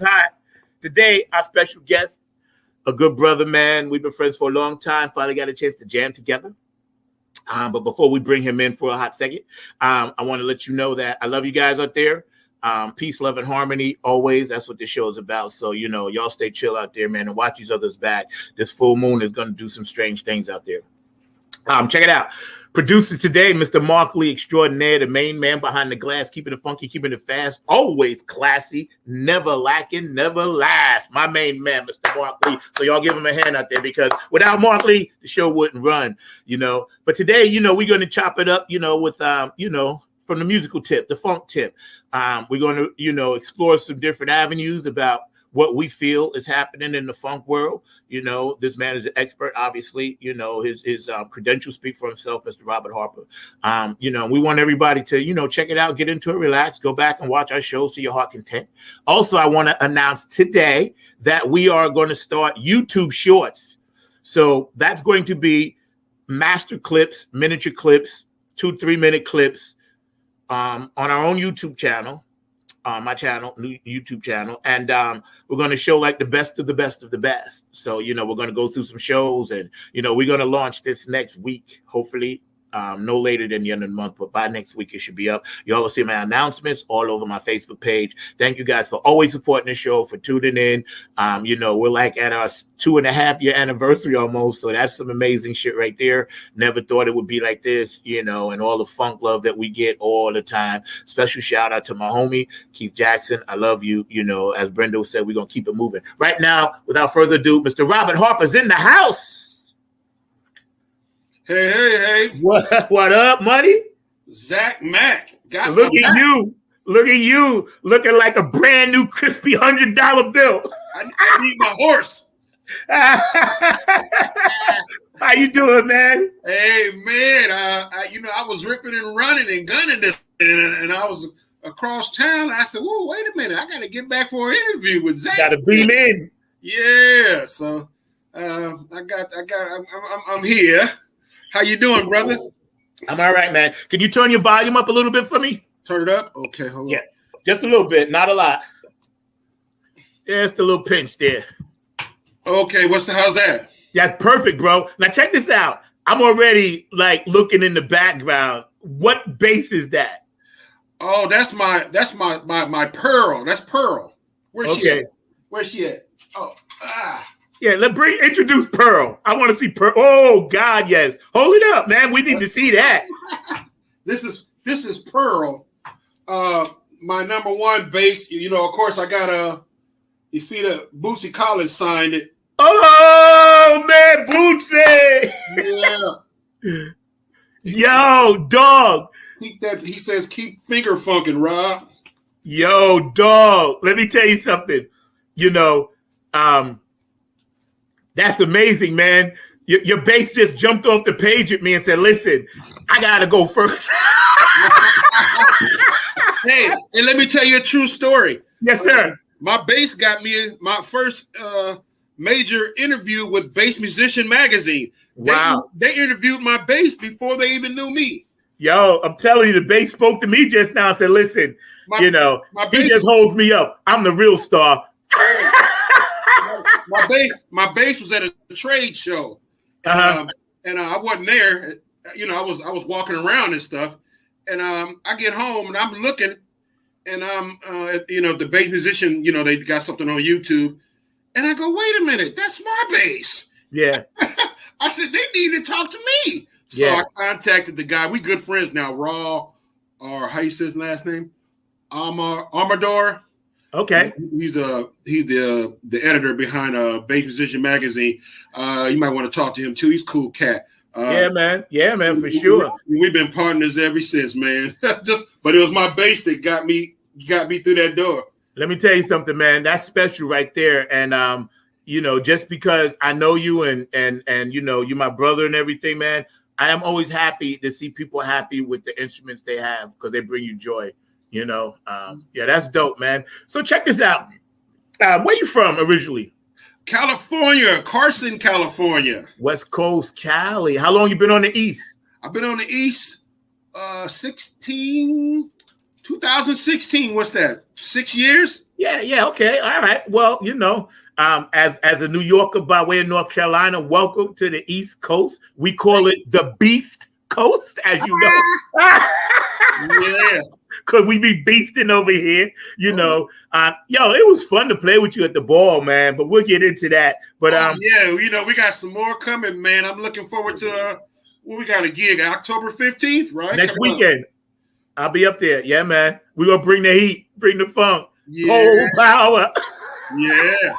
hot. Today, our special guest, a good brother, man. We've been friends for a long time. Finally got a chance to jam together. But before we bring him in for a hot second, I want to let you know that I love you guys out there. Peace, love, and harmony always. That's what this show is about. So, y'all stay chill out there, man, and watch each other's back. This full moon is going to do some strange things out there. Check it out. Producer today, Mr. Mark Lee Extraordinaire, the main man behind the glass, keeping it funky, keeping it fast, always classy, never lacking, never last. My main man, Mr. Mark Lee. So y'all give him a hand out there because without Mark Lee, the show wouldn't run, But today, we're going to chop it up, with, from the musical tip, the funk tip. We're going to, explore some different avenues about what we feel is happening in the funk world. This man is an expert, obviously. His credentials speak for himself, Mr. Robert Harper. We want everybody to, check it out, get into it, relax, go back and watch our shows to your heart content. Also, I want to announce today that we are going to start YouTube Shorts. So that's going to be master clips, miniature clips, 2-3 minute clips on our own YouTube channel. My channel, new YouTube channel, and we're going to show like the best of the best of the best. So, we're going to go through some shows, and we're going to launch this next week, hopefully. No later than the end of the month, but by next week it should be up. You all will see my announcements all over my Facebook page. Thank you guys for always supporting the show, for tuning in. We're like at our 2.5-year anniversary almost, so that's some amazing shit right there. Never thought it would be like this, and all the funk love that we get all the time. Special shout out to my homie Keith Jackson. I love you. As Brendo said, we're gonna keep it moving. Right now, without further ado, Mr. Robert Harper's in the house. Hey. What up, money? Zach Mack. Look at you. Looking like a brand new crispy $100 bill. I need my horse. How you doing, man? Hey, man. I was ripping and running and gunning this, and I was across town. I said, "Whoa, wait a minute! I got to get back for an interview with Zach." Got to beam in. Yeah. So, I'm here. How you doing, brother? I'm all right, man. Can you turn your volume up a little bit for me? Turn it up? Okay, hold on. Yeah, just a little bit, not a lot. Just a little pinch there. Okay, how's that? That's perfect, bro. Now check this out. I'm already like looking in the background. What bass is that? Oh, that's my Pearl. That's Pearl. Where's she at? Where's she at? Oh, Yeah, introduce Pearl. I want to see Pearl. Oh God, yes. Hold it up, man. We need to see that. This is Pearl. My number one bass. Of course, I got you see the Bootsy Collins signed it. Oh man, Bootsy. Yeah. Yo, dog. He says keep finger funkin', Rob. Yo, dog. Let me tell you something. That's amazing, man. Your bass just jumped off the page at me and said, "Listen, I gotta go first." Hey, and let me tell you a true story. Yes, sir. My bass got me my first major interview with Bass Musician Magazine. Wow. They interviewed my bass before they even knew me. Yo, I'm telling you, the bass spoke to me just now and said, "Listen, he just holds me up. I'm the real star." My bass was at a trade show, and I wasn't there. I was walking around and stuff, and I get home and I'm looking, and I'm the bass musician. They got something on YouTube, and I go, "Wait a minute, that's my bass." Yeah, I said they need to talk to me. So I contacted the guy. We good friends now, Raw, or how you say his last name, Amador. Okay. He's the editor behind Bass Musician Magazine. You might want to talk to him too. He's a cool cat. Yeah, man, for sure. We've been partners ever since, man. But it was my bass that got me through that door. Let me tell you something, man. That's special right there. And just because I know you and you're my brother and everything, man, I am always happy to see people happy with the instruments they have because they bring you joy. That's dope, man. So check this out. Where you from originally? California, Carson, California. West Coast, Cali. How long you been on the East? I've been on the East 2016. What's that? 6 years? Yeah. Okay. All right. Well, as a New Yorker by way of North Carolina, welcome to the East Coast. We call it the Beast Coast, as you know. Yeah. Because we be beasting over here, Yo, it was fun to play with you at the ball, man. But we'll get into that. But yeah, we got some more coming, man. I'm looking forward to we got a gig October 15th, right? Next weekend. I'll be up there. Yeah, man. We're gonna bring the heat, bring the funk, pole power. Yeah.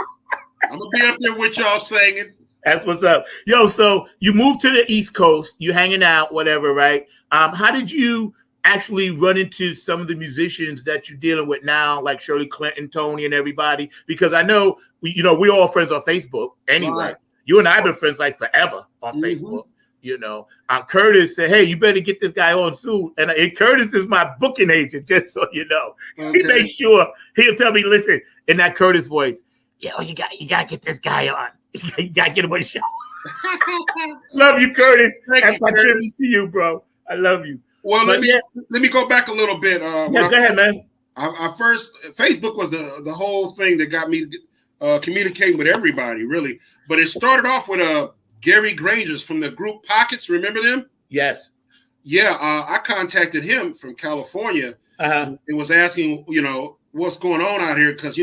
I'm gonna be up there with y'all singing. That's what's up. Yo, so you moved to the East Coast, you hanging out, whatever, right? How did you actually run into some of the musicians that you're dealing with now, like Shirley Clinton, Tony, and everybody? Because I know we're all friends on Facebook anyway. Right. You and I have been friends like forever on Facebook. Curtis said, "Hey, you better get this guy on soon." And Curtis is my booking agent, just so you know. Okay. He makes sure he'll tell me, "Listen," in that Curtis voice, "Yo, you got to get this guy on. You got to get him on the show." Love you, Curtis. That's my tribute to you, bro. I love you. Well, let me go back a little bit. Go ahead, man. I first Facebook was the whole thing that got me communicating with everybody, really. But it started off with Gary Granger's from the group Pockets. Remember them? Yes. Yeah, I contacted him from California and was asking, what's going on out here, because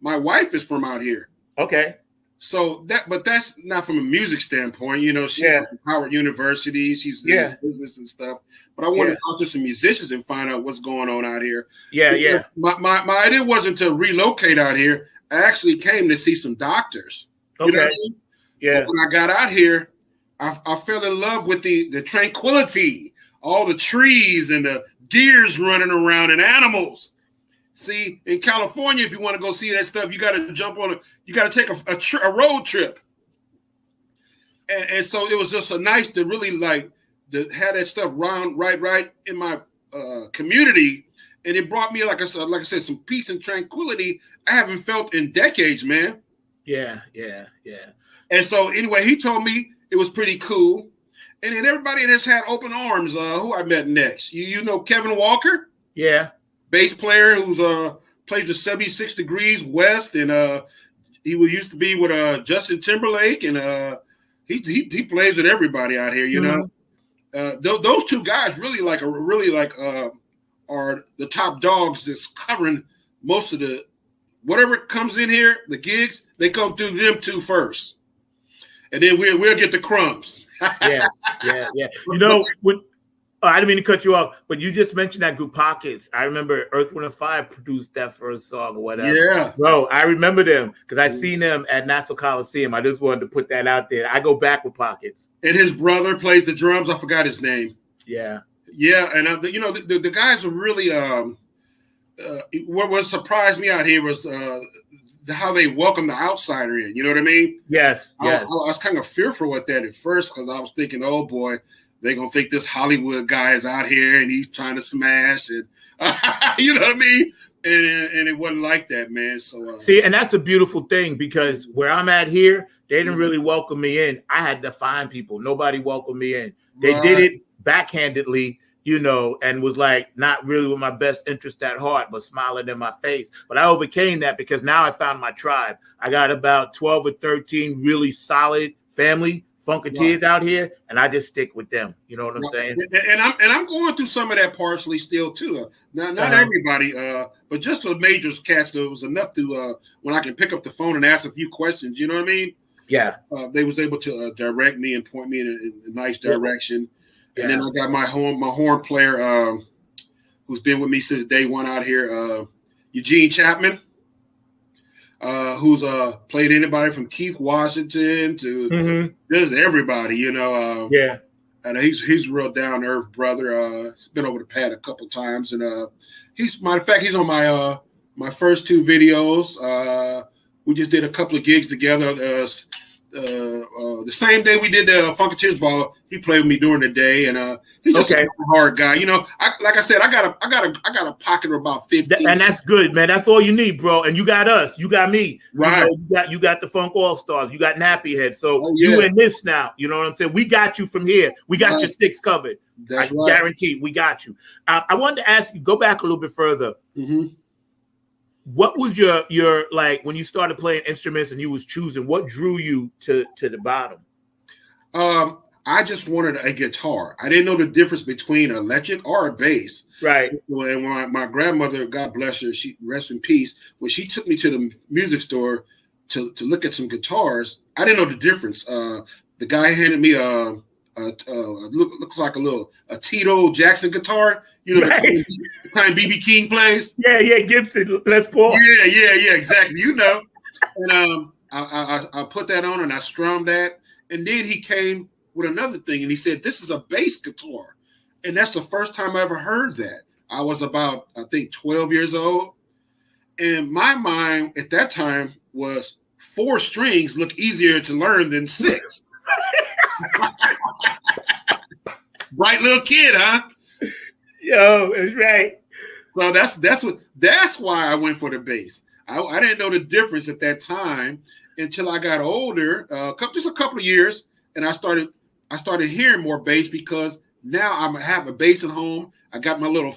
my wife is from out here. Okay. So that's not from a music standpoint, she's from Howard University, she's in business and stuff. But I want to talk to some musicians and find out what's going on out here. Yeah, because my idea wasn't to relocate out here. I actually came to see some doctors. Okay. You know what I mean? Yeah. But when I got out here, I fell in love with the tranquility, all the trees and the deers running around and animals. See, in California, if you want to go see that stuff, you got to you got to take a road trip. And so it was just so nice to really to have that stuff right in my community. And it brought me, like I said, some peace and tranquility I haven't felt in decades, man. Yeah. And so anyway, he told me it was pretty cool. And then everybody has had open arms. Who I met next? You know Kevin Walker? Yeah. Bass player who's plays with 76 Degrees West, and he used to be with Justin Timberlake, and he plays with everybody out here, know. Those two guys really are the top dogs that's covering most of the whatever comes in here, the gigs, they come through them two first. And then we'll get the crumbs. Yeah. I didn't mean to cut you off, but you just mentioned that group Pockets. I remember Earth, Wind & Fire produced that first song or whatever. Yeah. Bro, I remember them because I seen them at Nassau Coliseum. I just wanted to put that out there. I go back with Pockets. And his brother plays the drums. I forgot his name. Yeah. Yeah, and the guys are really what surprised me out here was how they welcome the outsider in. You know what I mean? Yes. I was kind of fearful with that at first because I was thinking, oh boy, they're gonna think this Hollywood guy is out here and he's trying to smash and you know what I mean? And it wasn't like that, man. So see, and that's a beautiful thing because where I'm at here, they didn't really welcome me in. I had to find people. Nobody welcomed me in. They did it backhandedly, and was not really with my best interest at heart, but smiling in my face. But I overcame that because now I found my tribe. I got about 12 or 13 really solid family Funkateers out here, and I just stick with them. You know what I'm saying? And I'm going through some of that partially still too. Not everybody, but just the majors cats. There was enough to when I can pick up the phone and ask a few questions. You know what I mean? Yeah. They was able to direct me and point me in a nice direction. Yeah. And then I got my horn player who's been with me since day one out here, Eugene Chapman. Who's played anybody from Keith Washington to just everybody, And he's a real down to earth brother. He's been over the pad a couple times, and matter of fact, he's on my first two videos. We just did a couple of gigs together. The same day we did the Funkateers ball, he played with me during the day, and he's just a hard guy. Like I said, I got a pocket of about 15, and that's good, man. That's all you need, bro. And you got us, you got me, right? You got the Funk All Stars, you got Nappy Head. So you in this now, you know what I'm saying? We got you from here. We got your six covered. That's right. Guaranteed, we got you. I wanted to ask you, go back a little bit further. what was your like when you started playing instruments and you was choosing? What drew you to the bottom? I just wanted a guitar. I didn't know the difference between electric or a bass. Right. And when my grandmother, God bless her, she rest in peace. When she took me to the music store to look at some guitars, I didn't know the difference. The guy handed me looks like a Tito Jackson guitar. You know, right. the kind BB King plays. Yeah, Gibson, Les Paul. Yeah, exactly. You know, and I put that on and I strummed that, and then he came with another thing, and he said, "This is a bass guitar," and that's the first time I ever heard that. I was about, I think, 12 years old, and my mind at that time was 4 strings look easier to learn than 6. Bright little kid, huh? Yo, that's right. So that's why I went for the bass. I didn't know the difference at that time until I got older, just a couple of years, and I started hearing more bass because now I have a bass at home. I got my little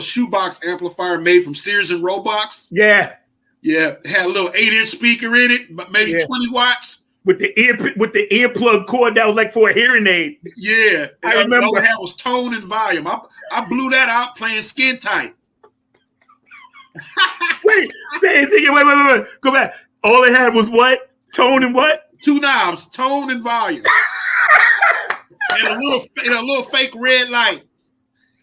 shoebox amplifier made from Sears and Roebuck. Yeah. It had a little 8-inch speaker in it, but maybe 20 watts. With the earplug cord that was like for a hearing aid. Yeah. I remember. All I had was tone and volume. I blew that out playing Skin Tight. Wait. Go back. All it had was what? Tone and what? 2 knobs, tone and volume. and a little fake red light.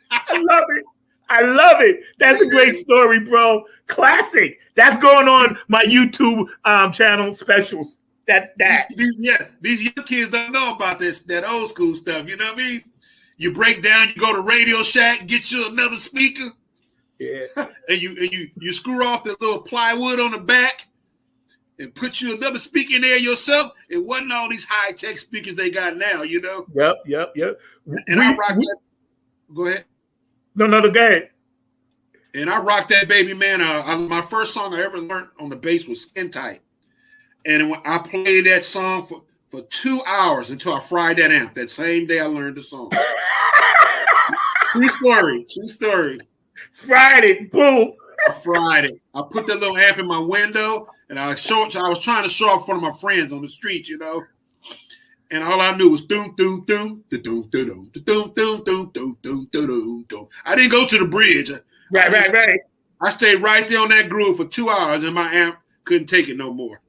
I love it. That's a great story, bro. Classic. That's going on my YouTube channel specials. These young kids don't know about that old school stuff. You know what I mean? You break down, you go to Radio Shack, get you another speaker. Yeah. and you screw off the little plywood on the back and put you another speaker in there yourself. It wasn't all these high-tech speakers they got now, you know? Yep. And I rocked that. Go ahead. No, go ahead. And I rocked that baby, man. My first song I ever learned on the bass was Skin Tight. And when I played that song for 2 hours until I fried that amp. That same day I learned the song. True story. Fried it, boom. I fried it. I put that little amp in my window, and I was trying to show off in front of my friends on the street, you know. And all I knew was doom, doom, doom, doom, doom, doom, doom, doom, doom, doom, doom, doom, doom. I didn't go to the bridge. Right. I stayed right there on that groove for 2 hours, and my amp couldn't take it no more.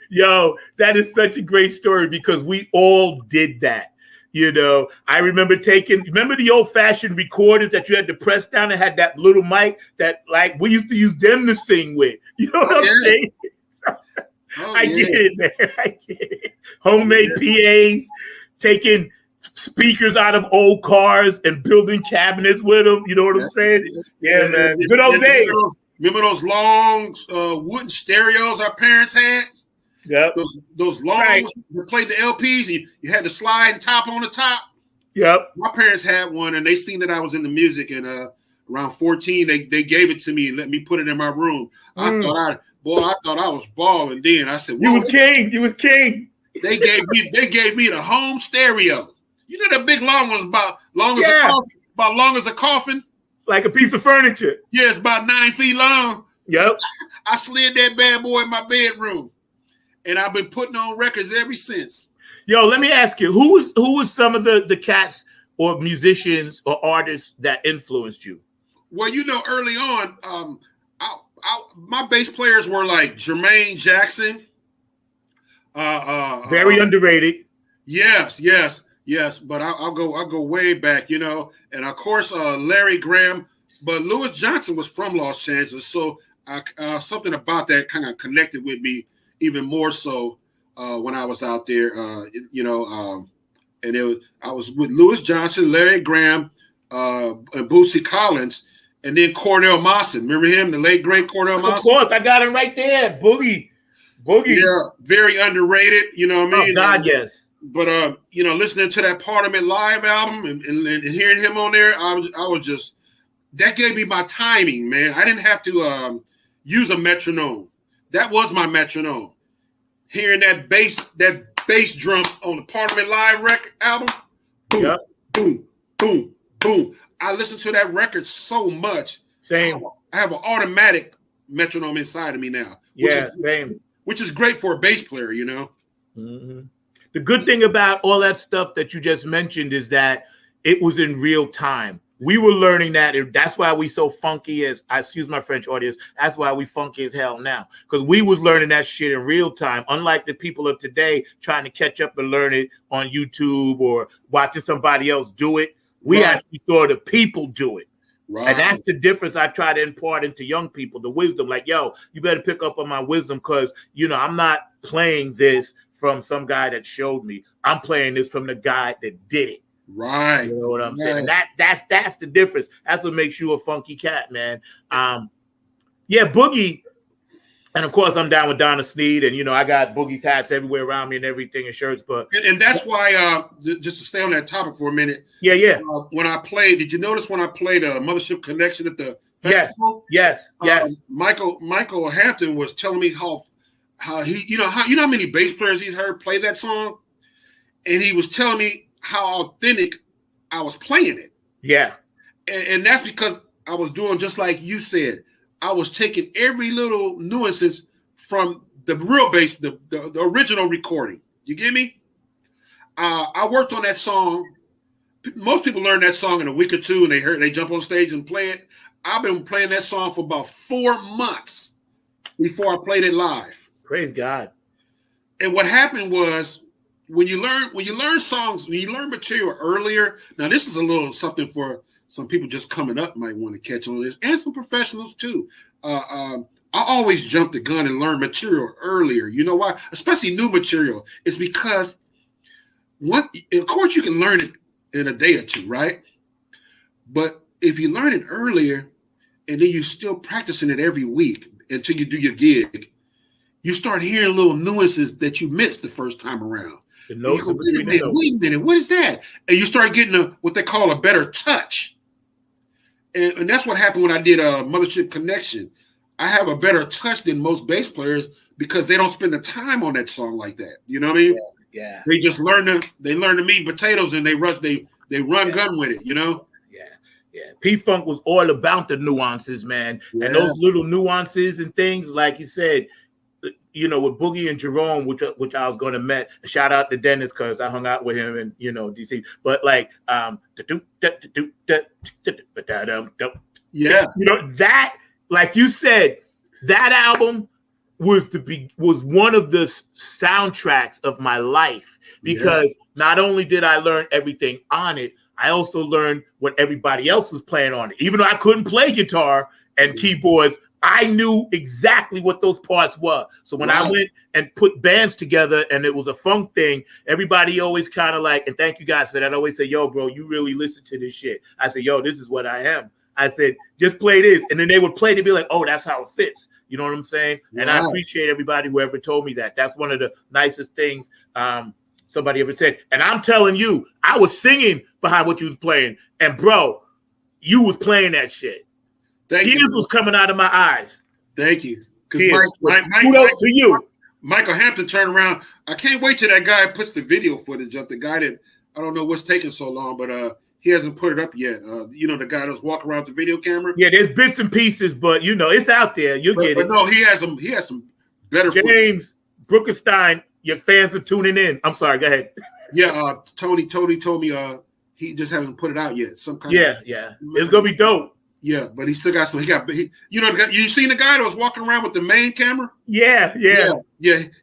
Yo, that is such a great story because we all did that. You know, I remember the old-fashioned recorders that you had to press down and had that little mic that, like, we used to use them to sing with. You know what I'm saying? I get it, man. I get it. Homemade PAs, taking speakers out of old cars and building cabinets with them. You know what I'm saying? Yeah, man. Good old days. Remember those long wooden stereos our parents had? Yep. Those long ones that played the LPs. You had the slide top on the top. Yep. My parents had one, and they seen that I was into music. And around 14, they gave it to me and let me put it in my room. I thought I was balling. Then I said, "You was king. You was king." They gave me the home stereo. You know that big long one, about long as a coffin. Like a piece of furniture. Yeah, it's about 9 feet long. Yep. I slid that bad boy in my bedroom, and I've been putting on records ever since. Yo, let me ask you, who was some of the cats or musicians or artists that influenced you? Well, you know, early on, my bass players were like Jermaine Jackson. Very underrated. Yes. But I'll go way back, you know, and of course Larry Graham. But Louis Johnson was from Los Angeles, so something about that kind of connected with me even more so when I was out there, you know. And I was with Louis Johnson, Larry Graham, and Bootsy Collins, and then Cordell Mawson. Remember him, the late great Cordell Mawson? Of course, I got him right there, Boogie. Yeah, very underrated. You know what I mean? Oh God, yes. But you know, listening to that Parliament Live album and hearing him on there, I was just, that gave me my timing, man. I didn't have to use a metronome. That was my metronome. Hearing that bass drum on the Parliament Live record album, boom, boom, boom, boom. I listened to that record so much Same. I have an automatic metronome inside of me now. Same. Which is great for a bass player, you know. Mm-hmm. The good thing about all that stuff that you just mentioned is that it was in real time. We were learning that. That's why we so funky as, I excuse my French audience, that's why we funky as hell now. Because we was learning that shit in real time. Unlike the people of today trying to catch up and learn it on YouTube or watching somebody else do it. We actually saw the people do it. Right. And that's the difference I try to impart into young people, the wisdom. Like, yo, you better pick up on my wisdom because, you know, I'm not playing this from some guy that showed me. I'm playing this from the guy that did it. Right. You know what I'm saying? And that's the difference. That's what makes you a funky cat, man. Boogie. And of course, I'm down with Donna Sneed, and you know I got Boogie's hats everywhere around me and everything and shirts. But and that's why, just to stay on that topic for a minute. Yeah. When I played, did you notice when I played Mothership Connection at the festival? Yes. Michael Hampton was telling me how he, you know how many bass players he's heard play that song, and he was telling me how authentic I was playing it. Yeah, and that's because I was doing just like you said. I was taking every little nuances from the real bass, the original recording. You get me? I worked on that song. Most people learn that song in a week or two, and they jump on stage and play it. I've been playing that song for about 4 months before I played it live. Praise God. And what happened was when you learn songs, when you learn material earlier. Now this is a little something for some people just coming up might want to catch on this, and some professionals too. I always jump the gun and learn material earlier. You know why? Especially new material. It's because of course you can learn it in a day or two, right? But if you learn it earlier and then you're still practicing it every week until you do your gig, you start hearing little nuances that you missed the first time around. Wait a minute, what is that? And you start getting what they call a better touch. And that's what happened when I did a Mothership Connection. I have a better touch than most bass players because they don't spend the time on that song like that. You know what I mean? Yeah. They just learn the meat and potatoes and they run gun with it, you know? Yeah. P-Funk was all about the nuances, man. Yeah. And those little nuances and things, like you said, you know, with Boogie and Jerome, which I was going to met. Shout out to Dennis because I hung out with him in, you know, DC. But like, you know, that, like you said, that album was one of the soundtracks of my life because not only did I learn everything on it, I also learned what everybody else was playing on it. Even though I couldn't play guitar and keyboards, I knew exactly what those parts were. So when I went and put bands together and it was a funk thing, everybody always kind of like, and thank you guys for that. I always say, yo, bro, you really listen to this shit. I said, yo, this is what I am. I said, just play this. And then they would play to be like, oh, that's how it fits. You know what I'm saying? And I appreciate everybody who ever told me that. That's one of the nicest things somebody ever said. And I'm telling you, I was singing behind what you was playing. And bro, you was playing that shit. Tears was coming out of my eyes. Thank you. Kudos to you. Michael Hampton turned around. I can't wait till that guy puts the video footage up. The guy that, I don't know what's taking so long, but he hasn't put it up yet. You know, the guy that's walking around with the video camera. Yeah, there's bits and pieces, but you know, it's out there. You'll get it. But no, he has some better James Brookenstein, your fans are tuning in. I'm sorry, go ahead. Yeah, Tony told me he just hasn't put it out yet. Some kind of it's gonna be dope. Yeah, but he still got some. You seen the guy that was walking around with the main camera? Yeah.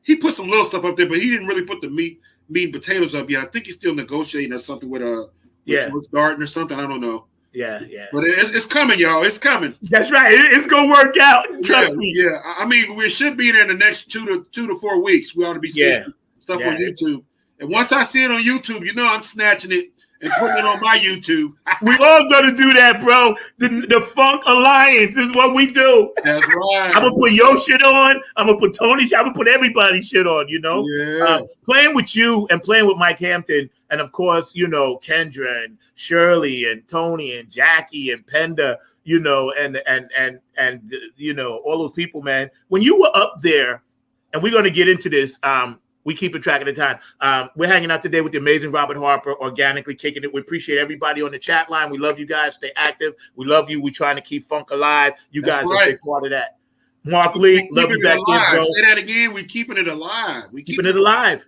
He put some little stuff up there, but he didn't really put the meat and potatoes up yet. I think he's still negotiating or something with George Darden or something. I don't know. Yeah. But it's coming, y'all. It's coming. That's right. It's gonna work out. Trust me. Yeah. I mean, we should be there in the next 2 to 4 weeks. We ought to be seeing stuff on YouTube. And once I see it on YouTube, you know I'm snatching it and putting it on my YouTube. We all gonna do that, bro. The Funk Alliance is what we do. That's right. I'm gonna put your shit on. I'm gonna put Tony's shit. I'm gonna put everybody's shit on, you know? Yeah. Playing with you and playing with Mike Hampton, and of course, you know, Kendra and Shirley and Tony and Jackie and Penda, you know, and you know, all those people, man. When you were up there, and we're gonna get into this, we keep a track of the time. We're hanging out today with the amazing Robert Harper, organically kicking it. We appreciate everybody on the chat line. We love you guys. Stay active. We love you. We're trying to keep funk alive. You guys are a big part of that. Mark Lee, love you back in, bro. Say that again. We're keeping it alive. We keeping it alive.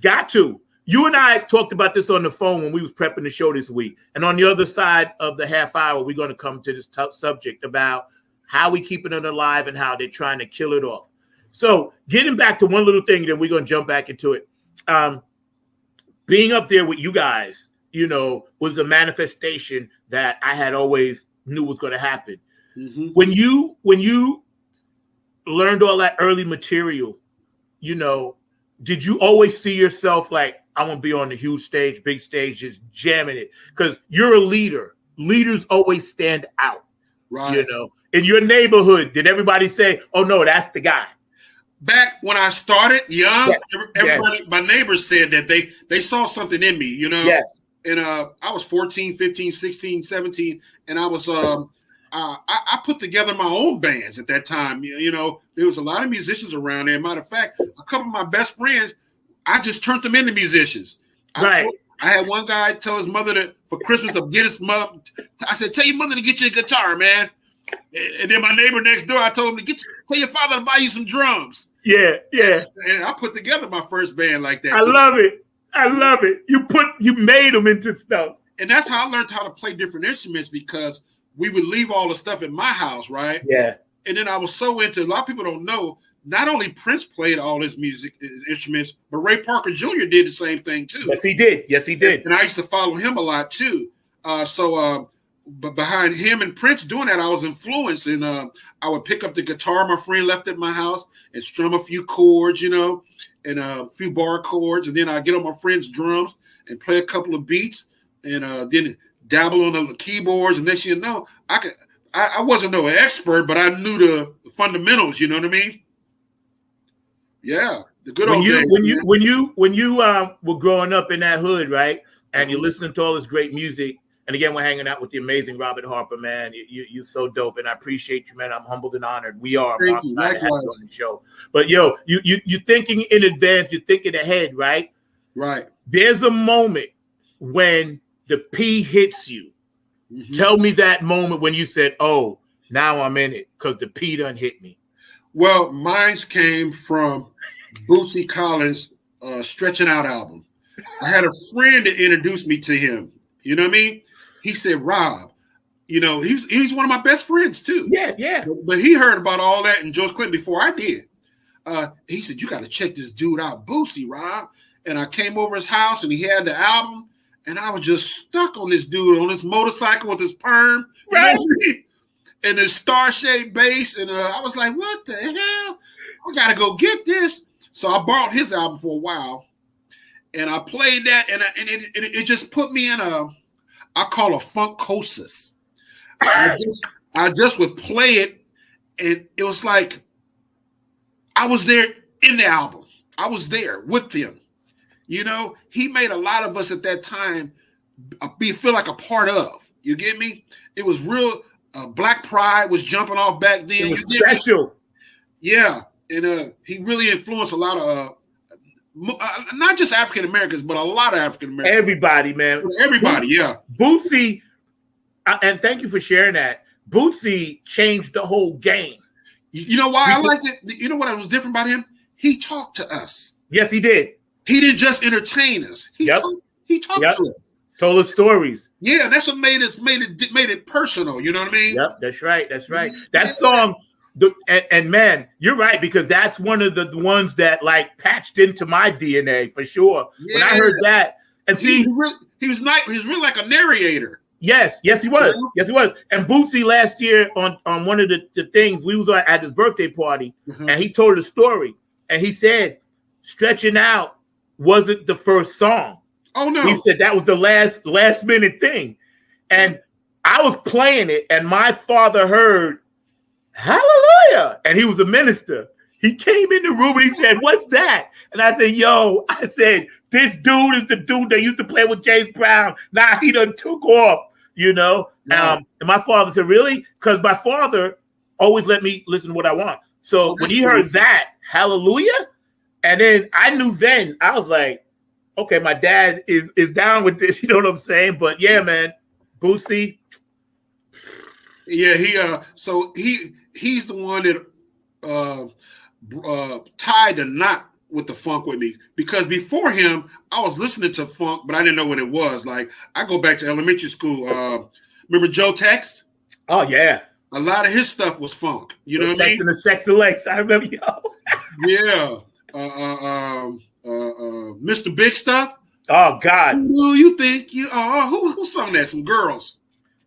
Got to. You and I talked about this on the phone when we was prepping the show this week. And on the other side of the half hour, we're going to come to this tough subject about how we keeping it alive and how they're trying to kill it off. So getting back to one little thing, then we're going to jump back into it. Being up there with you guys, was a manifestation that I had always knew was going to happen. Mm-hmm. When you learned all that early material, did you always see yourself like, I want to be on the huge stage, big stage, just jamming it? Because you're a leader. Leaders always stand out. Right. In your neighborhood, did everybody say, oh, no, that's the guy? Back when I started young, everybody, my neighbors said that they saw something in me, Yes. And I was 14, 15, 16, 17, and I was I put together my own bands at that time. There was a lot of musicians around there. Matter of fact, a couple of my best friends, I just turned them into musicians. Right. I had one guy tell his mother for Christmas to get his mother. I said, tell your mother to get you a guitar, man. And then my neighbor next door, I told him to tell your father to buy you some drums. Yeah. And I put together my first band like that. I love it. You made them into stuff. And that's how I learned how to play different instruments, because we would leave all the stuff in my house, right? Yeah. And then I was so into, a lot of people don't know, not only Prince played all his music instruments, but Ray Parker Jr. did the same thing too. Yes, he did. And I used to follow him a lot too. But behind him and Prince doing that, I was influenced, and I would pick up the guitar my friend left at my house and strum a few chords, and a few bar chords, and then I get on my friend's drums and play a couple of beats, and then dabble on the keyboards. And next thing you know, I wasn't no expert, but I knew the fundamentals. You know what I mean? Yeah, the good old days. When you were growing up in that hood, right, and you're listening to all this great music. And again, we're hanging out with the amazing Robert Harper, man. You're so dope, and I appreciate you, man. I'm humbled and honored. We are. Thank you. Likewise. On the show. But you're thinking in advance. You're thinking ahead, right? Right. There's a moment when the P hits you. Mm-hmm. Tell me that moment when you said, "Oh, now I'm in it," because the P done hit me. Well, mine came from Bootsy Collins' Stretching Out album. I had a friend that introduced me to him. You know what I mean? He said, Rob, he's one of my best friends too. Yeah. But he heard about all that in George Clinton before I did. He said, you got to check this dude out, Bootsy, Rob. And I came over his house and he had the album, and I was just stuck on this dude on this motorcycle with his perm, right? And his star-shaped bass. And I was like, what the hell? I got to go get this. So I borrowed his album for a while. And I played that, and it just put me in I call a funkosis. I just would play it, and it was like I was there in the album. I was there with him. He made a lot of us at that time feel like a part of. You get me? It was real. Black Pride was jumping off back then. It was special. Yeah, and he really influenced a lot of. Not just African Americans, but a lot of African Americans. Everybody, man. Everybody, yeah. Bootsy, and thank you for sharing that. Bootsy changed the whole game. You know why I liked it? You know what was different about him? He talked to us. Yes, he did. He didn't just entertain us. He talked to us. Told us stories. Yeah, and that's what made it personal. You know what I mean? Yep, that's right. That song. And man, you're right, because that's one of the ones that like patched into my DNA for sure. Yeah. When I heard that, and he was really like a narrator. Yes, he was. Yes, he was. And Bootsy last year on one of the things, we was at his birthday party, and he told a story, and he said, "Stretching Out wasn't the first song." Oh no! He said that was the last minute thing, and I was playing it, and my father heard. Hallelujah. And he was a minister. He came in the room and he said, what's that? And I said, this dude is the dude that used to play with James Brown. Now he done took off, Yeah. And my father said, really? Because my father always let me listen to what I want. So when he heard that, hallelujah, And then I knew then, I was like, okay, my dad is down with this. You know what I'm saying? But yeah, man, Boosie. Yeah, he's the one that tied the knot with the funk with me, because before him, I was listening to funk, but I didn't know what it was. Like, I go back to elementary school. Remember Joe Tex? Oh yeah, a lot of his stuff was funk. You know what I mean? And the Sex and Legs. I remember, yo. Yeah. Mr. Big Stuff. Oh God. Who do you think you are? Who sung that? Some girls.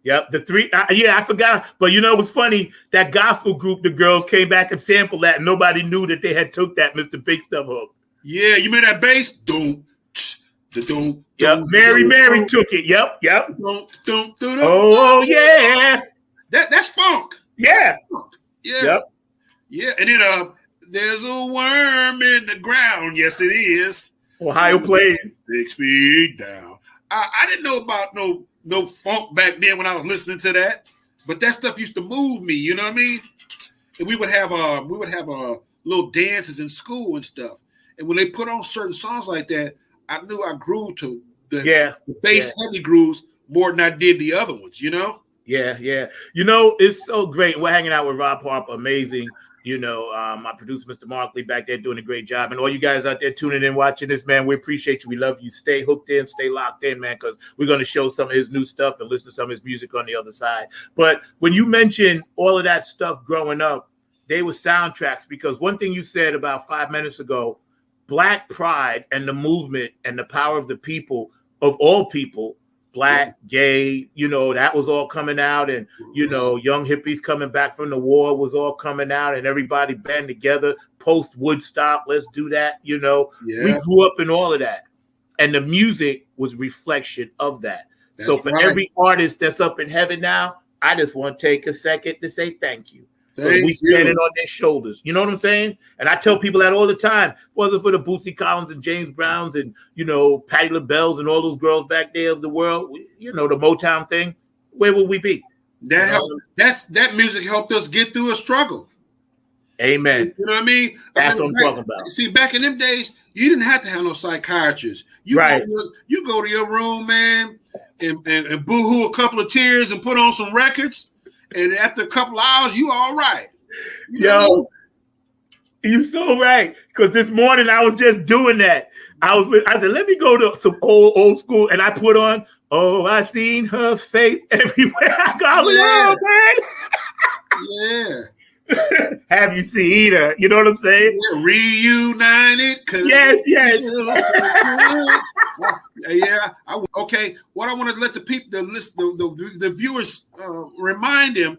Yep, the three. Yeah, I forgot. But you know what's funny? That gospel group, the girls came back and sampled that, and nobody knew that they had took that Mr. Big Stuff hook. Yeah, you made that bass? Don't. Yep, Mary took it. Yep. Oh yeah. That's funk. Yeah. Yeah. Yep. Yeah, and then there's a worm in the ground. Yes, it is. Ohio plays 6 feet down. I didn't know about no funk back then when I was listening to that, but that stuff used to move me. You know what I mean? And we would have little dances in school and stuff. And when they put on certain songs like that, I knew I grew to the bass heavy grooves more than I did the other ones. You know? Yeah. You know, it's so great. We're hanging out with Rob Harper, amazing. You know, my producer, Mr. Markley, back there doing a great job. And all you guys out there tuning in, watching this, man, we appreciate you. We love you. Stay hooked in, stay locked in, man, because we're going to show some of his new stuff and listen to some of his music on the other side. But when you mention all of that stuff growing up, they were soundtracks, because one thing you said about 5 minutes ago, Black pride and the movement and the power of the people, of all people, Black, gay, you know, that was all coming out. And, you know, young hippies coming back from the war was all coming out, and everybody band together post Woodstock. Let's do that. You know, we grew up in all of that. And the music was reflection of that. So for every artist that's up in heaven now, I just want to take a second to say thank you. We standing on their shoulders. You know what I'm saying? And I tell people that all the time. Whether for the Bootsy Collins and James Browns and, you know, Patti LaBelle's and all those girls back there of the world, you know, the Motown thing, where would we be? That music helped us get through a struggle. Amen. You know what I mean? That's what I'm talking about. See, back in them days, you didn't have to have no psychiatrist. You go to your room, man, and boo-hoo a couple of tears and put on some records. And after a couple of hours, you all right. You're so right. Because this morning I was just doing that. I said, let me go to some old school, and I put on, oh, I seen her face everywhere I go. Oh, man. Have you seen her? You know what I'm saying? Yeah, reunited. Yes. Okay. What I want to let the people, the viewers, remind them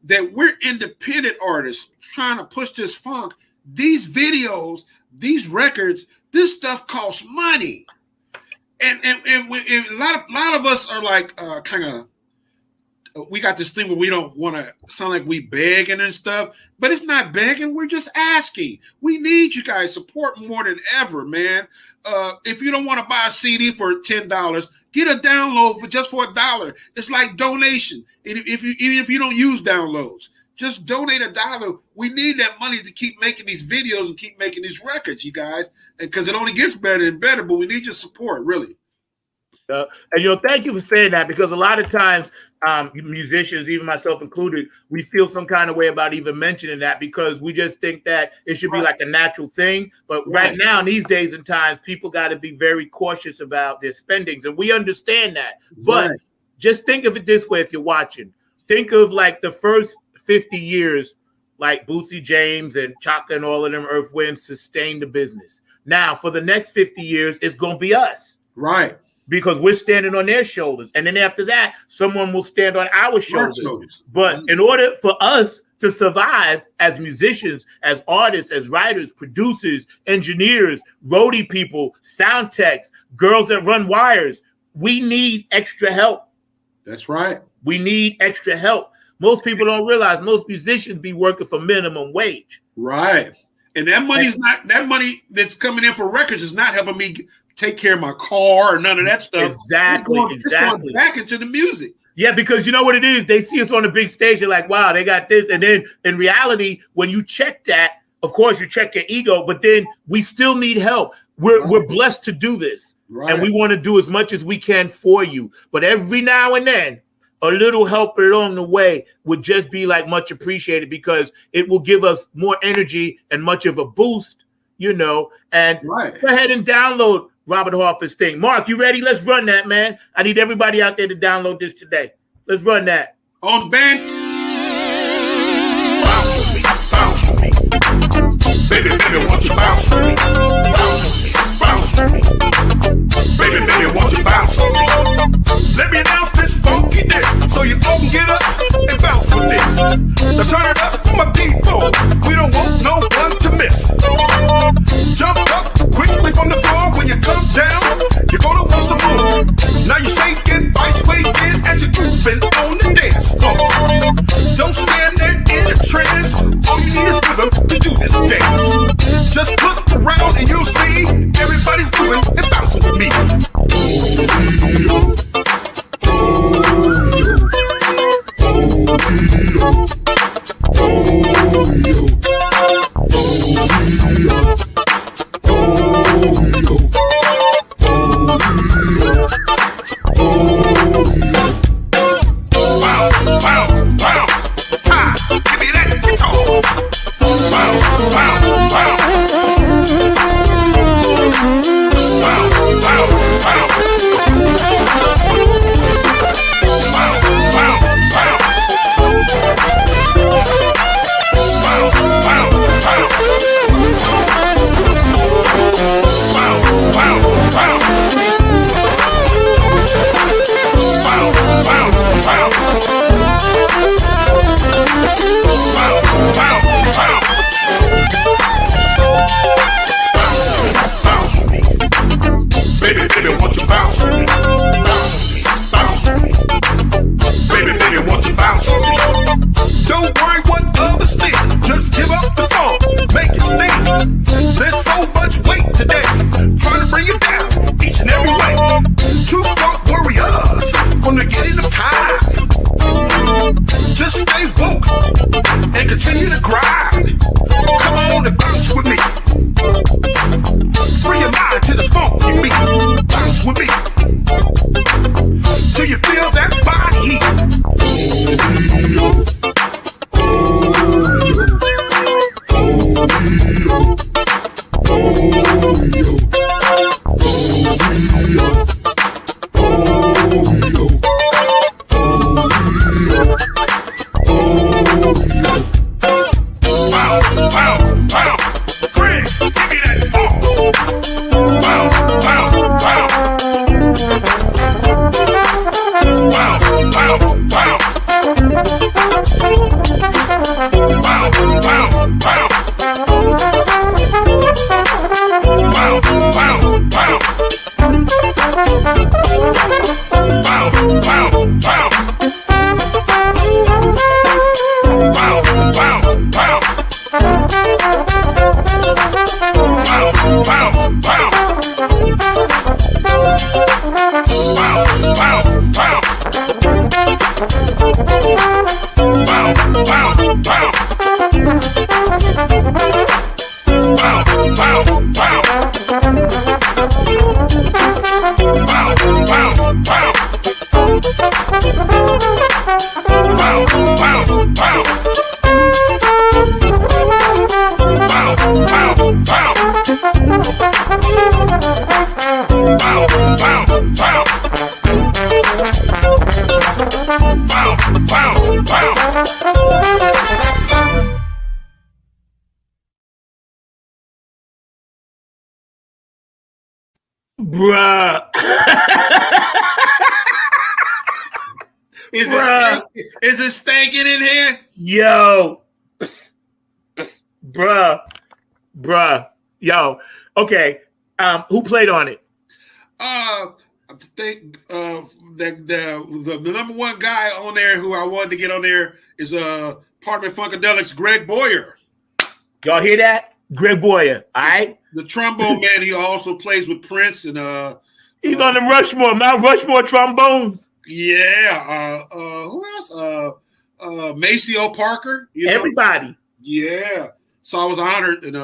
that we're independent artists trying to push this funk. These videos, these records, this stuff costs money, and a lot of us are like kind of. We got this thing where we don't want to sound like we begging and stuff, but it's not begging. We're just asking. We need you guys support more than ever, man. If you don't want to buy a CD for $10, get a download for $1. It's like donation. Even if you don't use downloads, just donate $1. We need that money to keep making these videos and keep making these records, you guys, because it only gets better and better. But we need your support, really. And thank you for saying that, because a lot of times musicians, even myself included, we feel some kind of way about even mentioning that, because we just think that it should be like a natural thing. But right now, in these days and times, people got to be very cautious about their spendings, and we understand that. But just think of it this way: if you're watching, think of like the first 50 years, like Bootsy James and Chaka and all of them, Earth Wind, sustained the business. Now, for the next 50 years, it's going to be us. Right. Because we're standing on their shoulders. And then after that, someone will stand on our shoulders. But in order for us to survive as musicians, as artists, as writers, producers, engineers, roadie people, sound techs, girls that run wires, we need extra help. That's right. We need extra help. Most people don't realize most musicians be working for minimum wage. Right. And that money that's coming in for records is not helping me take care of my car or none of that stuff. Exactly. It's going back into the music. Yeah, because you know what it is? They see us on the big stage. They're like, wow, they got this. And then in reality, when you check that, of course, you check your ego, but then we still need help. We're blessed to do this, and we want to do as much as we can for you. But every now and then, a little help along the way would just be like much appreciated, because it will give us more energy and much of a boost, you know. And go ahead and download Robert Harper's thing. Mark, you ready? Let's run that, man. I need everybody out there to download this today. Let's run that. On the band. Bounce with me. Baby, baby, won't you bounce with me? Bounce with me. Baby, baby, won't you bounce with me? Let me announce this funky dance, so you all can get up and bounce with this. Now turn it up for my people. We don't want no one to miss. Jump up quickly from the floor. When you come down, you're gonna want some more. Now you're shaking, vice waiting as you're grooving on the dance floor. Don't stand there in a trance. All you need is rhythm to do this dance. Just look around and you'll see everybody's moving and bouncing with me. Bruh. Is it stinking in here? Yo. Bruh. Yo. Okay. Who played on it? I think the number one guy on there who I wanted to get on there is part of Funkadelics, Greg Boyer. Y'all hear that? Greg Boyer, all right? The trombone man, he also plays with Prince and he's on the Rushmore, Mount Rushmore trombones. Yeah. Who else? Maceo Parker. Everybody. Yeah. So I was honored, and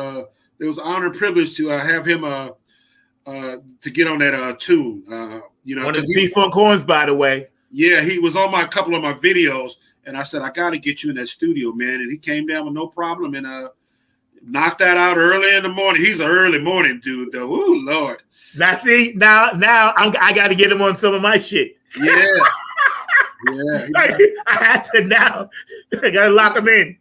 it was an honor and privilege to have him to get on that tune. One of his B-Funk horns, by the way. Yeah, he was on a couple of my videos, and I said, I got to get you in that studio, man. And he came down with no problem and knocked that out early in the morning. He's an early morning dude, though. Ooh, Lord. Now, see, now I got to get him on some of my shit. Yeah. Yeah. I had to now. I got to lock him in.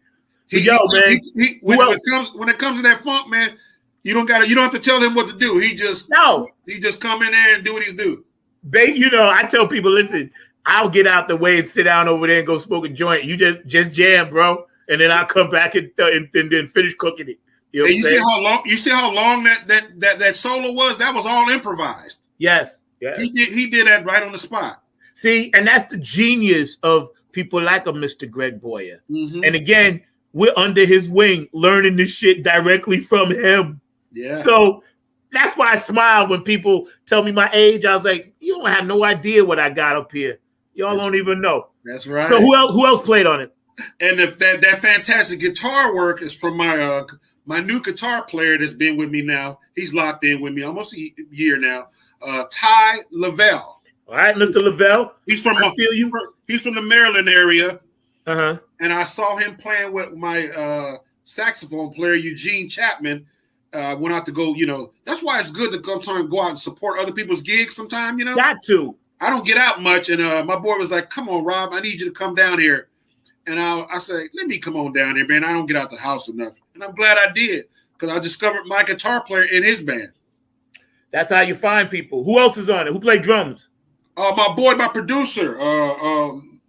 When it comes to that funk, man, you don't have to tell him what to do. He just come in there and do what he's do. I tell people, listen, I'll get out the way and sit down over there and go smoke a joint. You just jam, bro, and then I'll come back and then finish cooking it. You see how long that solo was? That was all improvised. Yes. He did that right on the spot. See, and that's the genius of people like a Mr. Greg Boyer. Mm-hmm. And again, we're under his wing, learning this shit directly from him. Yeah. So that's why I smile when people tell me my age. I was like, you don't have no idea what I got up here. Y'all don't even know. That's right. So who else played on it? And that fantastic guitar work is from my new guitar player that's been with me now. He's locked in with me almost a year now. Ty Lavelle. All right, Mr. Lavelle. He's from the Maryland area. Uh-huh. And I saw him playing with my saxophone player, Eugene Chapman. Went out to go, that's why it's good to go out and support other people's gigs sometime, Got to. I don't get out much. And my boy was like, come on, Rob, I need you to come down here. And I say, let me come on down here, man. I don't get out the house or nothing. And I'm glad I did, because I discovered my guitar player in his band. That's how you find people. Who else is on it? Who played drums? My producer,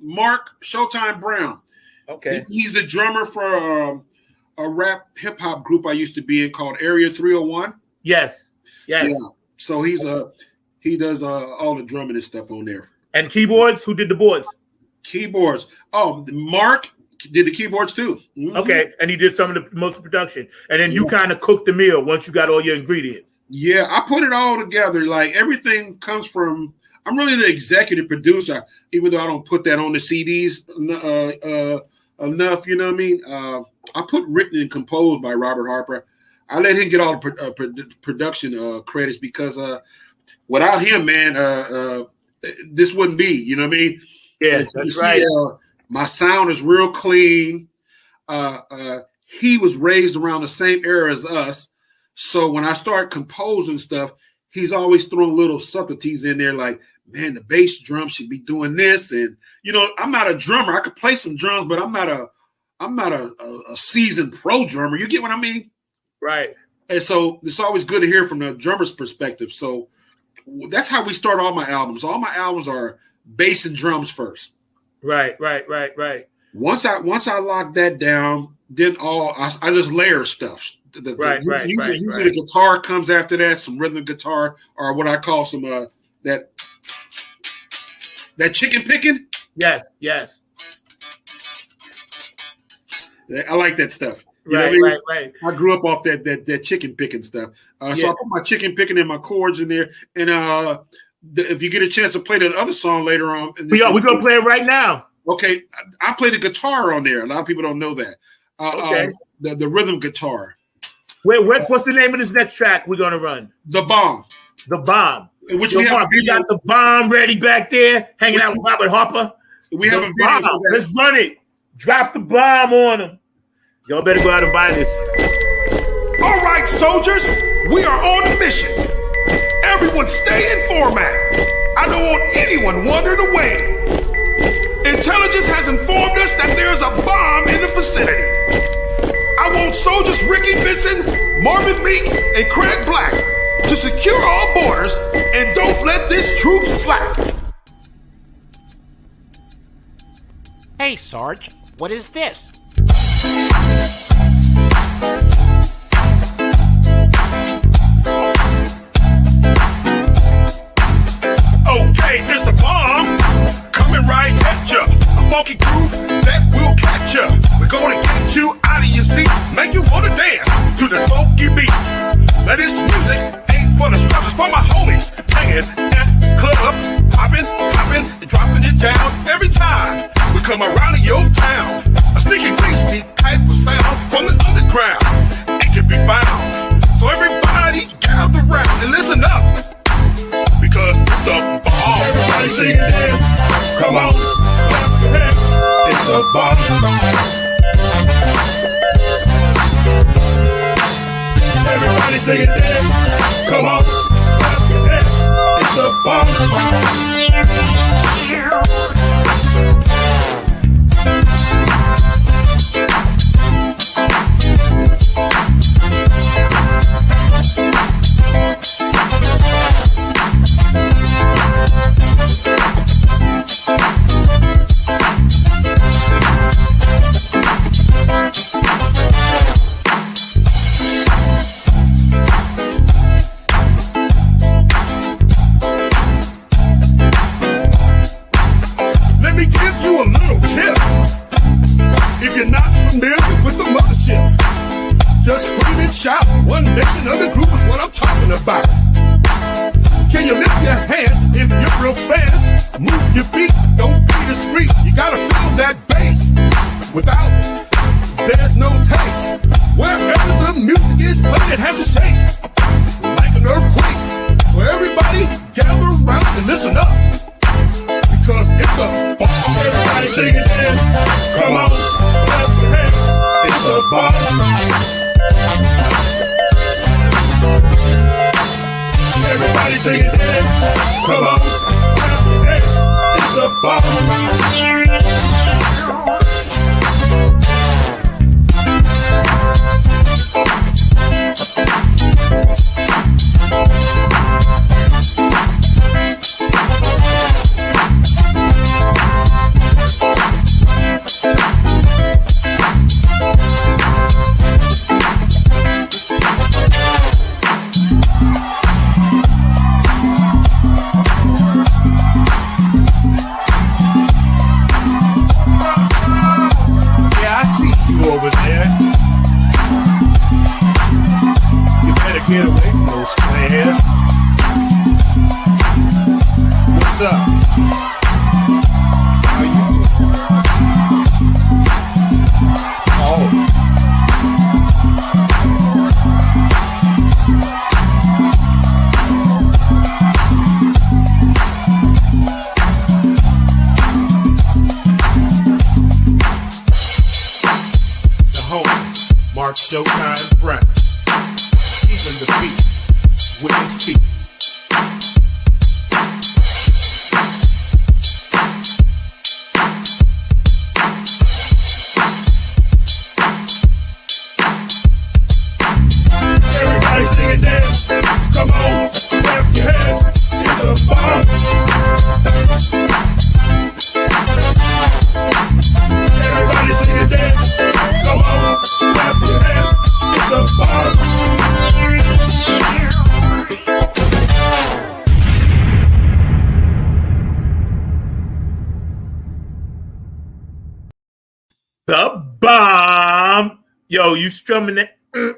Mark Showtime Brown. Okay. He's the drummer for a rap hip hop group I used to be in called Area 301. Yes. Yeah. So he does all the drumming and stuff on there. And keyboards? Who did the boards? Keyboards. Oh, Mark did the keyboards too. Mm-hmm. Okay, and he did some of the most of the production. And then you kind of cooked the meal once you got all your ingredients. Yeah, I put it all together. Like everything comes from. I'm really the executive producer, even though I don't put that on the CDs enough. You know what I mean? I put written and composed by Robert Harper. I let him get all the production credits because without him, man, this wouldn't be. You know what I mean? Yeah, that's right. My sound is real clean. He was raised around the same era as us. So when I start composing stuff, he's always throwing little subtleties in there like, man, the bass drum should be doing this. And, I'm not a drummer. I could play some drums, but I'm not a seasoned pro drummer. You get what I mean? Right. And so it's always good to hear from the drummer's perspective. So that's how we start all my albums. All my albums are bass and drums first. Right. Once I lock that down, then I just layer stuff. Usually the guitar comes after that, some rhythm guitar, or what I call some that chicken picking. Yes. I like that stuff. Right. I grew up off that chicken picking stuff. So I put my chicken picking and my chords in there. And if you get a chance to play that other song later on, we're gonna play it right now. Okay, I play the guitar on there. A lot of people don't know that. Okay. The rhythm guitar. What's the name of this next track we're gonna run? The Bomb. The Bomb. Which we have. You got the bomb ready back there, hanging out with Robert Harper. We have a video. Let's run it. Drop the bomb on him. Y'all better go out and buy this. All right, soldiers, we are on a mission. Everyone stay in format. I don't want anyone wandering away. Intelligence has informed us that there is a bomb in the vicinity. I want soldiers Ricky Benson, Marvin Meek, and Craig Black to secure all borders and don't let this troop slack. Hey, Sarge, what is this? Okay, it's the bomb coming right at ya. A funky groove that will catch ya. We're gonna get you out of your seat, make you wanna dance to the funky beat. Now this music ain't for the scrubbers, for my homies hanging at club, popping, and dropping it down every time we come around in your town. A sneaky greasy sing it then. Come on, clap your hands. It's a bomb. Just scream and shout. One nation under group is what I'm talking about. Can you lift your hands if you're real fans? Move your feet, don't be discreet. You gotta feel that bass. Without, there's no taste. Wherever the music is played, it has to shake like an earthquake. So everybody gather around and listen up, because it's the bomb. Everybody sing it in. Come on, clap your hands. It's a bomb. Everybody sing it then. Come on, clap your hands. It's a bomb. Get away from those players. What's up? How you doing? Oh. The home, Mark Showtime Brown. The beat with his feet. Everybody sing it dance. Come on, clap your hands. It's a bomb. Everybody sing it dance. Come on, clap your hands. It's a bomb. The bomb. Yo, you strumming it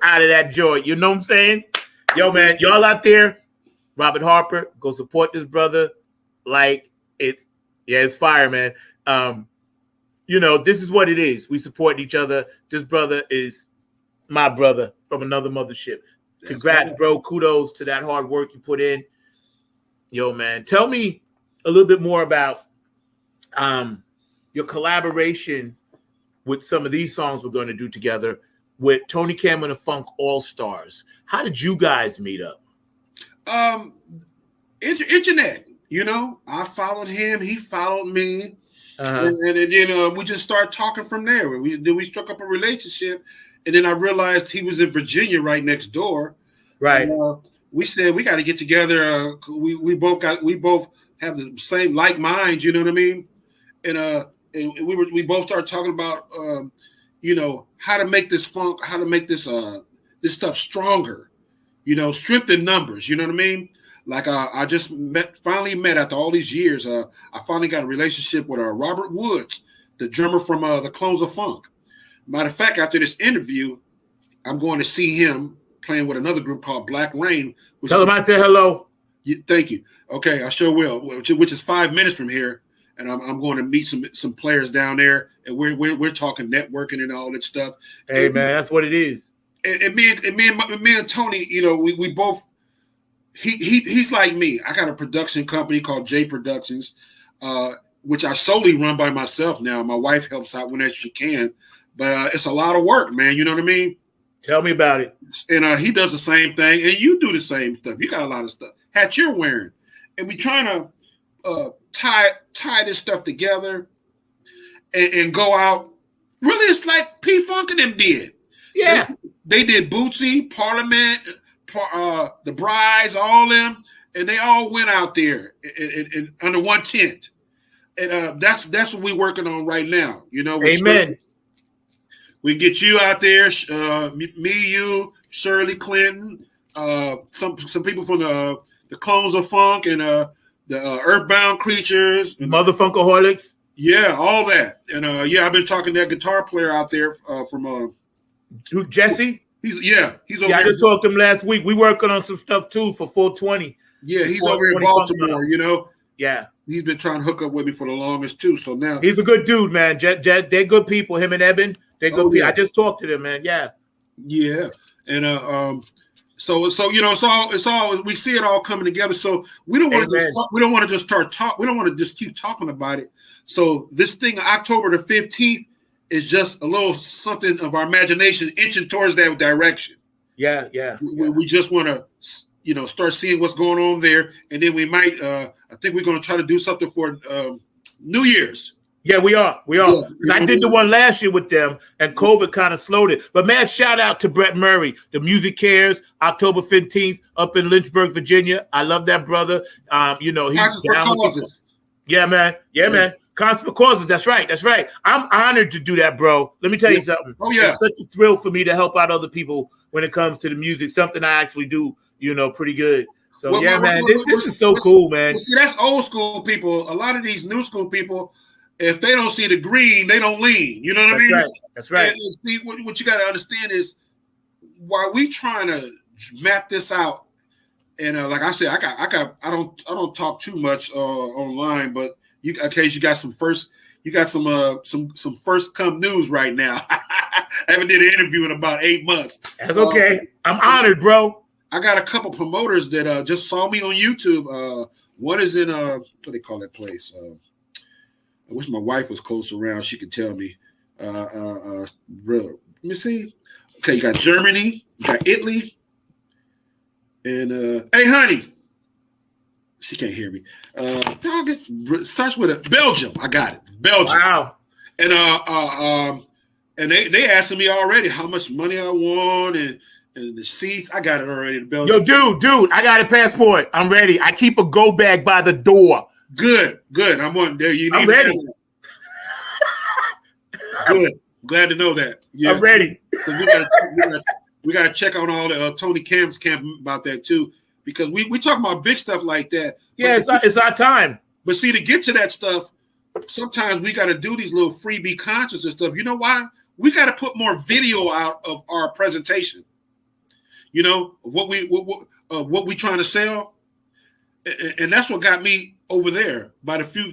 out of that joint. You know what I'm saying? Yo, man, y'all out there, Robert Harper, go support this brother. Like it's fire, man. You know, this is what it is. We support each other. This brother is my brother from another mothership. Congrats, bro. Kudos to that hard work you put in. Yo, man, tell me a little bit more about your collaboration with some of these songs we're going to do together with Tony Cameron and Funk All-Stars. How did you guys meet up? Internet, you know, I followed him, he followed me. And then we just started talking from there. We struck up a relationship, and then I realized he was in Virginia right next door. Right. And, we said we got to get together. We both have the same like minds, you know what I mean? And we both started talking about you know, how to make this funk, how to make this this stuff stronger, you know, strength in numbers, you know what I mean? Like I just finally met after all these years. I finally got a relationship with Robert Woods, the drummer from the Clones of Funk. Matter of fact, after this interview, I'm going to see him playing with another group called Black Rain. Tell him I said hello. Thank you. Okay, I sure will. Which is 5 minutes from here, and I'm going to meet some players down there, and we're talking networking and all that stuff. Hey and man, that's what it is. And me and Tony, you know, we both. He's like me. I got a production company called J Productions, which I solely run by myself now. My wife helps out whenever she can, but it's a lot of work, man. You know what I mean? Tell me about it. And he does the same thing, and you do the same stuff. You got a lot of stuff. Hat you're wearing, and we trying to tie this stuff together and go out. Really, it's like P Funk and them did. Yeah, they did Bootsy, Parliament, the Brides, all them, and they all went out there in under one tent. And that's what we're working on right now. You know, amen. We get you out there, me, you, Shirley Clinton, some people from the Clones of Funk and the Earthbound Creatures, Motherfunkaholics. Yeah, all that. And I've been talking to that guitar player out there from who, Jesse. He's over here. I just talked to him last week. We working on some stuff too for 420. Yeah, he's over in Baltimore. You know. Yeah. He's been trying to hook up with me for the longest too. So now he's a good dude, man. They're good people. Him and Eben, they're good people. I just talked to them, man. Yeah. Yeah. And so you know, it's all we see it all coming together. So we don't want to just talk, we don't want to just start talk. We don't want to just keep talking about it. So this thing, October the 15th, is just a little something of our imagination inching towards that direction. Yeah. We just want to, you know, start seeing what's going on there, and then we might. I think we're going to try to do something for New Year's. Yeah, we are. Yeah. I did the one last year with them, and COVID kind of slowed it. But man, shout out to Brett Murray, the Music Cares, October 15th, up in Lynchburg, Virginia. I love that brother. You know, he's down with us. Yeah, man. Man. Concert for Causes. That's right. I'm honored to do that, bro. Let me tell you something. Oh yeah, it's such a thrill for me to help out other people when it comes to the music. Something I actually do, you know, pretty good. So man, this is so cool, man. See, that's old school people. A lot of these new school people, if they don't see the green, they don't lean. You know what I mean? That's right. And see, what you got to understand is while we trying to map this out, and like I said, I don't talk too much online, but you got some first come news right now. I haven't did an interview in about 8 months. That's okay. I'm honored, bro. I got a couple promoters that just saw me on YouTube. One is in what do they call that place? I wish my wife was close around. She could tell me. Let me see. Okay, you got Germany, you got Italy, and hey, honey. She can't hear me. It starts with a Belgium. I got it. Belgium. Wow. And they asking me already how much money I want and the seats. I got it already. Yo, dude, I got a passport. I'm ready. I keep a go bag by the door. Good. I'm on there. I'm ready. Good. Glad to know that. Yeah. I'm ready. We got to check on all the Tony Cam's camp about that too, because we talk about big stuff like that. Yeah, it's our time. But see, to get to that stuff, sometimes we got to do these little freebie concerts and stuff. You know why? We got to put more video out of our presentation. You know what we trying to sell, and that's what got me over there.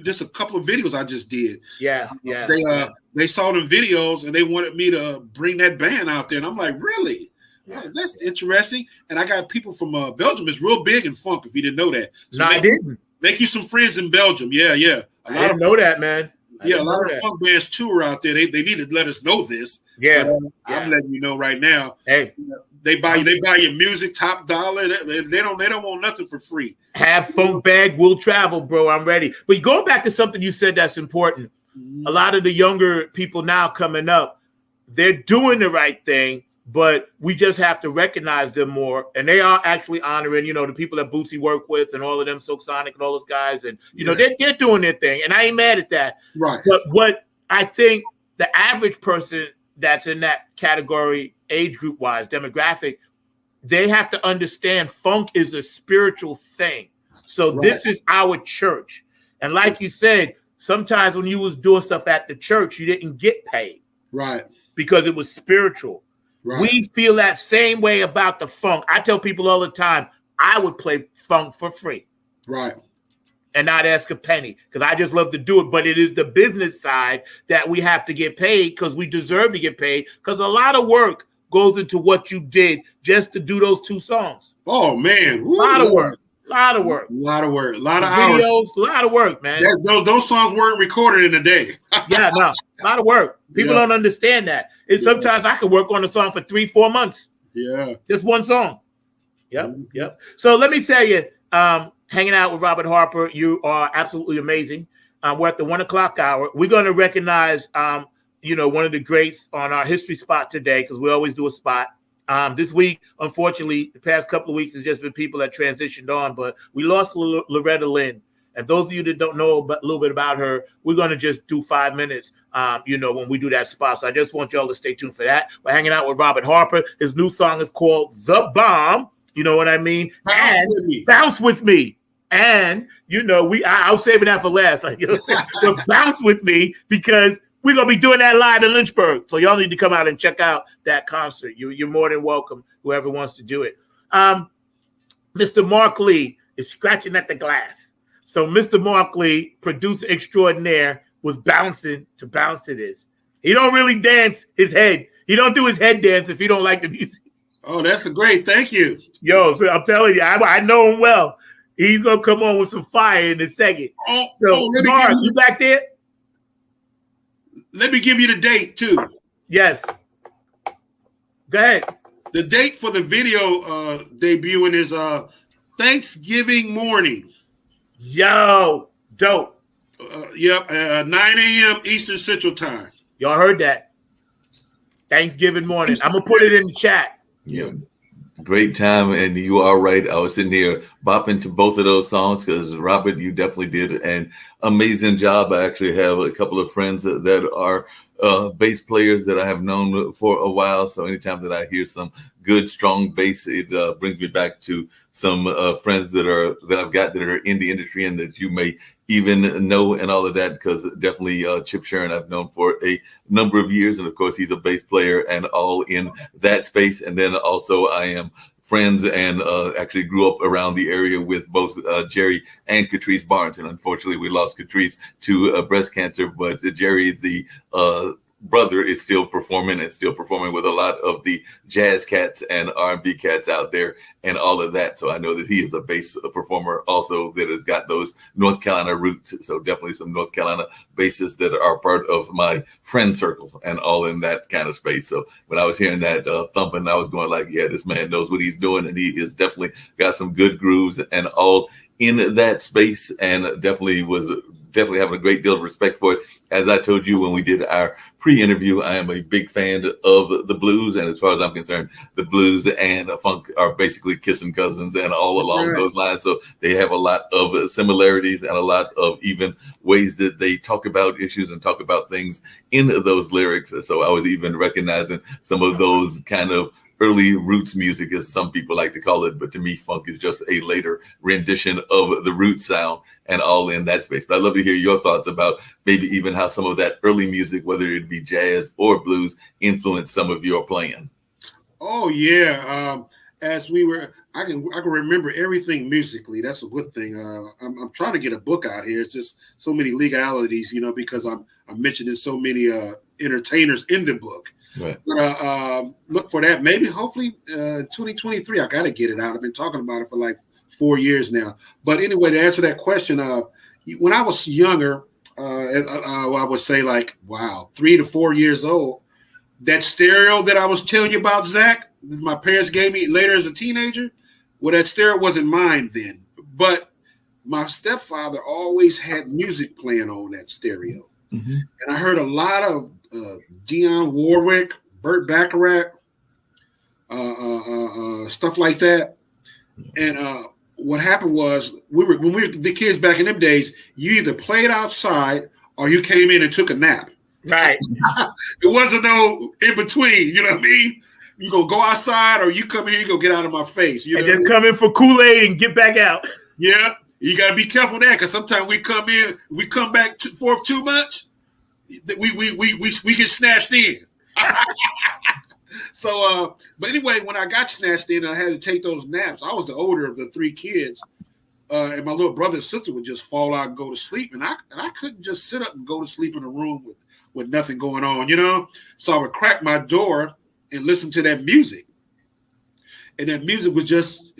Just a couple of videos I just did. Yeah. They saw them videos and they wanted me to bring that band out there, and I'm like, really? Yeah. Oh, that's interesting. And I got people from Belgium. It's real big in funk. If you didn't know that, so I didn't. Make you some friends in Belgium. Yeah. I didn't know that, man. A lot of funk bands tour out there. They need to let us know this. Yeah, but, I'm letting you know right now. Hey, they buy your music top dollar. They don't want nothing for free. Have funk bag, will travel, bro. I'm ready. But going back to something you said that's important. Mm-hmm. A lot of the younger people now coming up, they're doing the right thing, but we just have to recognize them more. And they are actually honoring, you know, the people that Bootsy work with and all of them, Silk Sonic and all those guys. And, you know, they're doing their thing. And I ain't mad at that. Right. But what I think the average person that's in that category, age group wise, demographic, they have to understand funk is a spiritual thing. So this is our church. And like you said, sometimes when you was doing stuff at the church, you didn't get paid. Right. Because it was spiritual. Right. We feel that same way about the funk. I tell people all the time, I would play funk for free. Right. And not ask a penny, because I just love to do it. But it is the business side that we have to get paid, because we deserve to get paid, because a lot of work goes into what you did just to do those 2 songs. Oh, man. A lot of work. A lot of work. A lot of work. A lot of hours. Videos, a lot of work, man. Those songs weren't recorded in a day. Yeah, no, a lot of work. People don't understand that. And sometimes I could work on a song for 3-4 months. Yeah. Just one song. Yep. So let me tell you, hanging out with Robert Harper, you are absolutely amazing. We're at the 1 o'clock hour. We're going to recognize, one of the greats on our history spot today, because we always do a spot. This week, unfortunately, the past couple of weeks has just been people that transitioned on, but we lost Loretta Lynn. And those of you that don't know a little bit about her, we're going to just do 5 minutes, when we do that spot. So I just want y'all to stay tuned for that. We're hanging out with Robert Harper. His new song is called The Bomb. You know what I mean? Bounce with me. And, I was saving that for last. But bounce with me, because we're going to be doing that live in Lynchburg. So y'all need to come out and check out that concert. You're more than welcome, whoever wants to do it. Mr. Mark Lee is scratching at the glass. So Mr. Mark Lee, producer extraordinaire, was bouncing to bounce to this. He don't really dance his head. He don't do his head dance if he don't like the music. Oh, that's great. Thank you. Yo, so I'm telling you, I know him well. He's going to come on with some fire in a second. Mark, you back there? Let me give you the date, too. Yes. Go ahead. The date for the video debuting is Thanksgiving morning. Yo, dope. 9 a.m. Eastern Central Time. Y'all heard that. Thanksgiving morning. I'm going to put it in the chat. Yeah. Great time, and you are right. I was sitting here bopping to both of those songs because, Robert, you definitely did an amazing job. I actually have a couple of friends that are bass players that I have known for a while. So anytime that I hear some good, strong bass, it brings me back to some friends that I've got that are in the industry and that you may even know and all of that, because definitely Chip Sharon I've known for a number of years. And of course, he's a bass player and all in that space. And then also I am friends and actually grew up around the area with both Jerry and Catrice Barnes. And unfortunately, we lost Catrice to breast cancer, but Jerry, the brother, is still performing with a lot of the jazz cats and R&B cats out there and all of that. So I know that he is a bass performer also that has got those North Carolina roots. So definitely some North Carolina bassists that are part of my friend circle and all in that kind of space. So when I was hearing that thumping, I was going like, yeah, this man knows what he's doing, and he is definitely got some good grooves and all in that space, and definitely having a great deal of respect for it. As I told you when we did our pre-interview, I am a big fan of the blues, and as far as I'm concerned, the blues and funk are basically kissing cousins and all along those lines. So they have a lot of similarities and a lot of even ways that they talk about issues and talk about things in those lyrics. So I was even recognizing some of those kind of early roots music, as some people like to call it, but to me, funk is just a later rendition of the root sound and all in that space. But I'd love to hear your thoughts about maybe even how some of that early music, whether it be jazz or blues, influenced some of your playing. Oh yeah, as we were, I can remember everything musically. That's a good thing. I'm trying to get a book out here. It's just so many legalities, because I'm mentioning so many entertainers in the book. Right. But look for that. Maybe, hopefully, 2023. I got to get it out. I've been talking about it for like 4 years now. But anyway, to answer that question, when I was younger, I would say 3 to 4 years old, that stereo that I was telling you about, Zach, that my parents gave me later as a teenager, well, that stereo wasn't mine then. But my stepfather always had music playing on that stereo. Mm-hmm. And I heard a lot of Dionne Warwick, Burt Bacharach, stuff like that. And what happened was, when we were the kids back in them days, you either played outside or you came in and took a nap. Right. There wasn't no in between. You know what I mean? You gonna go outside or you come here, you go get out of my face. You know, and just come in for Kool-Aid and get back out. Yeah, you gotta be careful there, because sometimes we come back for too much. We get snatched in. So, but anyway, when I got snatched in and I had to take those naps, I was the older of the 3 kids, and my little brother and sister would just fall out and go to sleep, and I couldn't just sit up and go to sleep in a room with nothing going on, So I would crack my door and listen to that music, and that music was just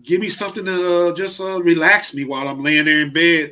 give me something to just relax me while I'm laying there in bed